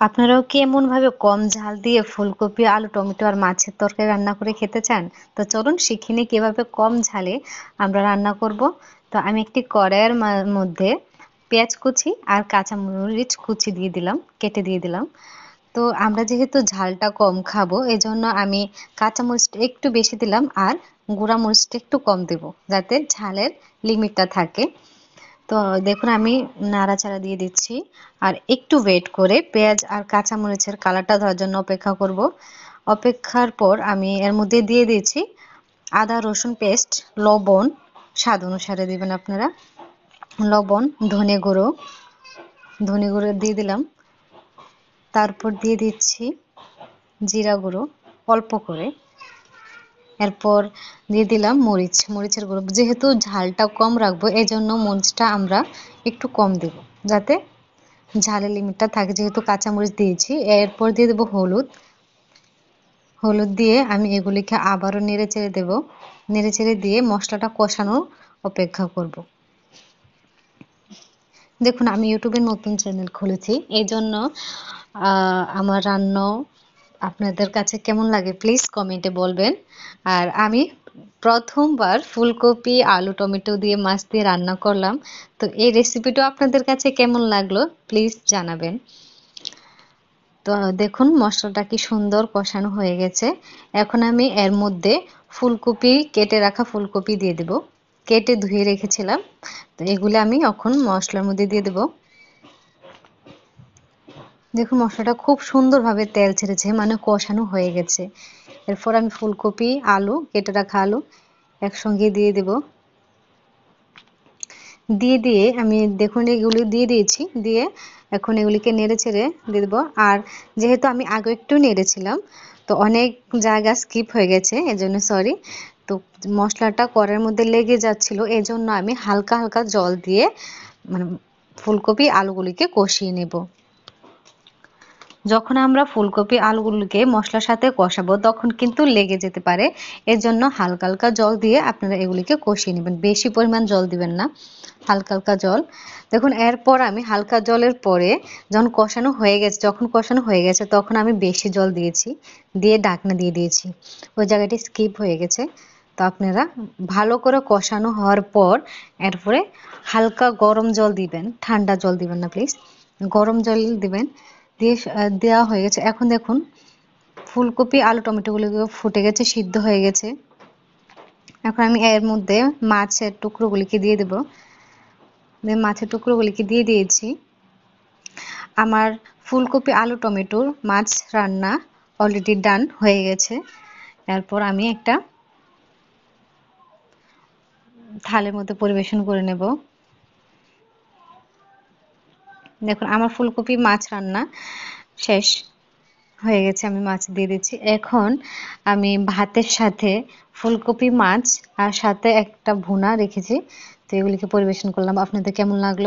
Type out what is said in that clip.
আপনারাও কি এমনভাবে কম ঝাল দিয়ে ফুলকপি, আলু, টমেটো আর মাছের তরকারি রান্না করে খেতে চান? তো চলুন শিখে নিই কিভাবে কম ঝালে আমরা রান্না করব। তো আমি একটি কড়াইয়ের মধ্যে পেঁয়াজ কুচি আর কাঁচামরিচ কুচি দিয়ে দিলাম, কেটে দিয়ে দিলাম। তো আমরা যেহেতু ঝালটা কম খাবো এজন্য আমি কাঁচামরিচটা একটু বেশি দিলাম আর গুঁড়া মরিচটা একটু কম দেব, যাতে ঝালের লিমিটটা থাকে। তো দেখুন আমি নাড়াচাড়া দিয়ে দিচ্ছি আর একটু ওয়েট করে পেঁয়াজ আর কাঁচামরিচের কালারটা ধরার জন্য অপেক্ষা করব। অপেক্ষার পর আমি এর মধ্যে দিয়ে দিয়েছি আদা রসুন পেস্ট, লবণ স্বাদ অনুসারে দিবেন আপনারা, লবণ, ধনে গুঁড়ো দিয়ে দিলাম। তারপর দিয়ে দিচ্ছি জিরা গুঁড়ো অল্প করে। এরপর দিয়ে দিলাম মরিচের গুঁড়ো। যেহেতু ঝালটা কম রাখবো এজন্য মরিচটা আমরা একটু কম দেব, যাতে ঝালের লিমিটটা থাকে, যেহেতু কাঁচামরিচ দিয়েছি। এরপর দিয়ে দেবো হলুদ দিয়ে আমি এগুলিকে আবারও নেড়ে চেড়ে দেবো। নেড়ে চেড়ে দিয়ে মশলাটা কষানোর অপেক্ষা করব। দেখুন আমি ইউটিউবে নতুন চ্যানেল খুলেছি, এই জন্য আমার রান্না আপনাদের কাছে কেমন লাগে প্লিজ কমেন্টে বলবেন। আর আমি প্রথমবার ফুলকপি, আলু, টমেটো দিয়ে মাছ দিয়ে রান্না করলাম। তো এই রেসিপিটা আপনাদের কাছে কেমন লাগলো প্লিজ জানাবেন। তো দেখুন মশলাটা কি সুন্দর কষানো হয়ে গেছে। এখন আমি এর মধ্যে কেটে রাখা ফুলকপি দিয়ে দেব, কেটে ধুয়ে রেখেছিলাম। তো এগুলো আমি এখন মশলার মধ্যে দিয়ে দেব। দেখুন মশলাটা খুব সুন্দরভাবে তেল ছেড়েছে, মানে কষানো হয়ে গেছে। এরপর আমি ফুলকপি, আলু, কেটে রাখা আলু একসঙ্গে দিয়ে দেব। দিয়ে আমি দেখুন এগুলি দিয়ে দিয়েছি। দিয়ে এখন এগুলিকে নেড়ে ছেড়ে দিয়ে দেবো। আর যেহেতু আমি আগে একটু নেড়েছিলাম, তো অনেক জায়গা স্কিপ হয়ে গেছে, এজন্য সরি। তো মশলাটা কড়াইয়ের মধ্যে লেগে যাচ্ছিল, এজন্য আমি হালকা হালকা জল দিয়ে মানে ফুলকপি আলুগুলিকে কষিয়ে নেব। যখন আমরা ফুলকপি আলুগুলোকে মশলার সাথে কষাবো তখন কিন্তু লেগে যেতে পারে, এর জন্য হালকা হালকা জল দিয়ে আপনারা এগুলিকে কষিয়ে নেবেন, বেশি পরিমাণ জল দিবেন না, হালকা হালকা জল। দেখুন এরপর আমি হালকা জলের পরে যখন কষানো হয়ে গেছে তখন আমি বেশি জল দিয়েছি, দিয়ে ঢাকনা দিয়ে দিয়েছি। ওই জায়গাটি স্কিপ হয়ে গেছে। তো আপনারা ভালো করে কষানো হওয়ার পর এরপরে হালকা গরম জল দিবেন, ঠান্ডা জল দিবেন না প্লিজ, গরম জল দিবেন। দিয়ে দেওয়া হয়ে গেছে। এখন দেখুন ফুলকপি, আলু, টমেটোগুলো ফুটে গেছে, সিদ্ধ হয়ে গেছে। এখন আমি এর মধ্যে মাছের টুকরোগুলিকে দিয়ে দেব। মাছের টুকরোগুলিকে দিয়ে দিয়েছি। আমার ফুলকপি, আলু, টমেটোর মাছ রান্না অলরেডি ডান হয়ে গেছে। এরপর আমি একটা থালের মধ্যে পরিবেশন করে নেব। দেখুন আমার ফুলকপি মাছ রান্না শেষ হয়ে গেছে, আমি মাছ দিয়ে দিচ্ছি। এখন আমি ভাতের সাথে ফুলকপি মাছ আর সাথে একটা ভুনা রেখেছি, তো এগুলিকে পরিবেশন করলাম। আপনাদের কেমন লাগলো?